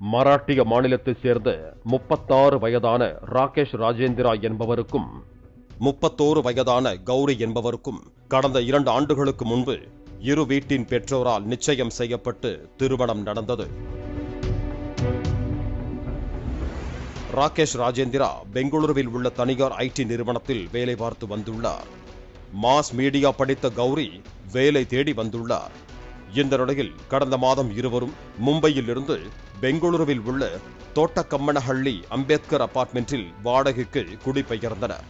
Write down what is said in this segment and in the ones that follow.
மராட்டிய மாநிலத்தைச் சேர்ந்த 36 வயதான ராகேஷ் ராஜேந்திரா என்பவருக்கும் 31 வயதான கௌரி என்பவருக்கும் கடந்த 2 ஆண்டுகளுக்கு முன்பு இரு வீட்டின் பெற்றோரால் நிச்சயம் செய்யப்பட்டு திருமணம் நடந்தது. ராகேஷ் ராஜேந்திரா பெங்களூருவில் உள்ள தனியார் ஐடி நிறுவனத்தில் வேலை பார்த்து வந்துள்ளார். மாஸ் மீடியா படித்த கௌரி வேலை தேடி வந்துள்ளார். இந்த நிலையில் கடந்த மாதம் இருவரும் மும்பையில் இருந்து பெங்களூருவில் உள்ள தோட்டக்கம்மனஹள்ளி அம்பேத்கர் அபார்ட்மெண்டில் வாடகைக்கு குடிபெயர்ந்தனர்.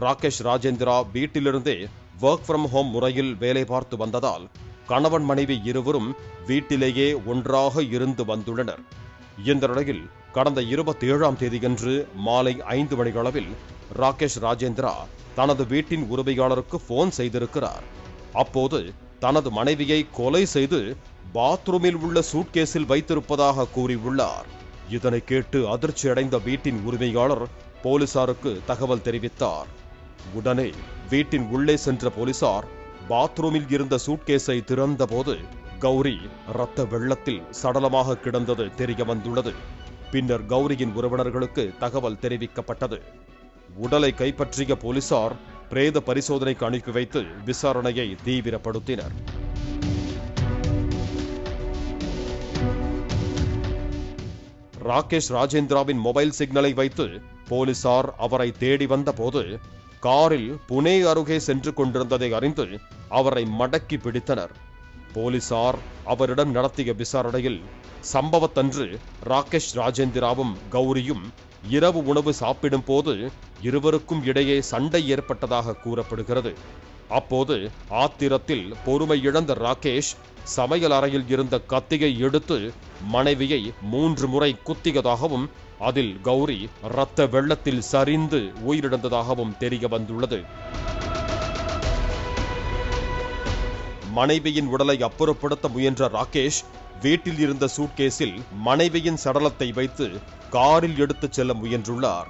ராகேஷ் ராஜேந்திரா வீட்டிலிருந்தே வொர்க் ஃப்ரம் ஹோம் முறையில் வேலை பார்த்து வந்ததால் கணவன் மனைவி இருவரும் வீட்டிலேயே ஒன்றாக இருந்து வந்துள்ளனர். இந்த நிலையில் கடந்த 27ஆம் தேதியன்று மாலை 5 மணியளவில் ராகேஷ் ராஜேந்திரா தனது வீட்டின் உரிமையாளருக்கு போன் செய்திருக்கிறார். அப்போது தனது மனைவியை கொலை செய்து பாத்ரூமில் உள்ள சூட்கேஸில் வைத்திருப்பதாக கூறியுள்ளார். இதனை கேட்டு அதிர்ச்சி அடைந்த வீட்டின் உரிமையாளர் போலீசாருக்கு தகவல் தெரிவித்தார். உடனே வீட்டின் உள்ளே சென்ற போலீசார் பாத்ரூமில் இருந்த சூட்கேஸை திறந்தபோது கௌரி இரத்த வெள்ளத்தில் சடலமாக கிடந்தது தெரிய வந்துள்ளது. பின்னர் கௌரியின் உறவினர்களுக்கு தகவல் தெரிவிக்கப்பட்டது. உடலை கைப்பற்றிய போலீசார் பிரேத பரிசோதனைக்கு அனுப்பி வைத்து விசாரணையை தீவிரப்படுத்தினர். ராகேஷ் ராஜேந்திராவின் மொபைல் சிக்னலை வைத்து போலீசார் அவரை தேடி வந்த போது காரில் புனே அருகே சென்று கொண்டிருந்ததை அறிந்து அவரை மடக்கி பிடித்தனர். போலீசார் அவரிடம் நடத்திய விசாரணையில் சம்பவத்தன்று ராகேஷ் ராஜேந்திராவும் கௌரியும் இரவு உணவு சாப்பிடும் போது இருவருக்கும் இடையே சண்டை ஏற்பட்டதாக கூறப்படுகிறது. அப்போது ஆத்திரத்தில் பொறுமை இழந்த ராகேஷ் சமையல் அறையில் இருந்த கத்தியை எடுத்து மனைவியை 3 முறை குத்தியதாகவும் அதில் கௌரி இரத்த வெள்ளத்தில் சரிந்து உயிரிழந்ததாகவும் தெரிய வந்துள்ளது. மனைவியின் உடலை அப்புறப்படுத்த முயன்ற ராகேஷ் வீட்டில் இருந்த சூட்கேஸில் மனைவியின் சடலத்தை வைத்து காரில் எடுத்துச் செல்ல முயன்றுள்ளார்.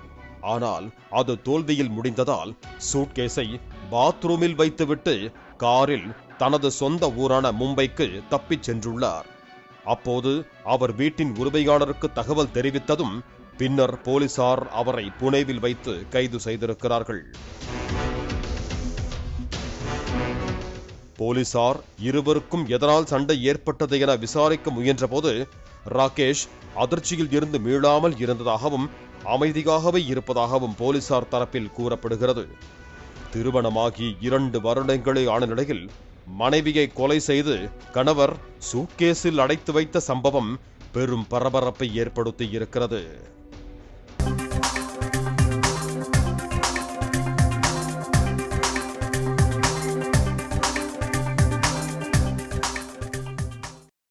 ஆனால் அது தோல்வியில் முடிந்ததால் சூட்கேஸை பாத்ரூமில் வைத்துவிட்டு காரில் தனது சொந்த ஊரான மும்பைக்கு தப்பிச் சென்றுள்ளார். அப்போது அவர் வீட்டின் உரிமையாளருக்கு தகவல் தெரிவித்ததும் பின்னர் போலீசார் அவரை புனேவில் வைத்து கைது செய்திருக்கிறார்கள். போலீசார் இருவருக்கும் எதனால் சண்டை ஏற்பட்டது என விசாரிக்க முயன்றபோது ராகேஷ் அதிர்ச்சியில் இருந்து மீளாமல் இருந்ததாகவும் அமைதியாகவே இருப்பதாகவும் போலீசார் தரப்பில் கூறப்படுகிறது. திருமணமாகி 2 வருடங்களே ஆன நிலையில் மனைவியை கொலை செய்து கணவர் சூட்கேஸில் அடைத்து வைத்த சம்பவம் பெரும் பரபரப்பை ஏற்படுத்தி இருக்கிறது.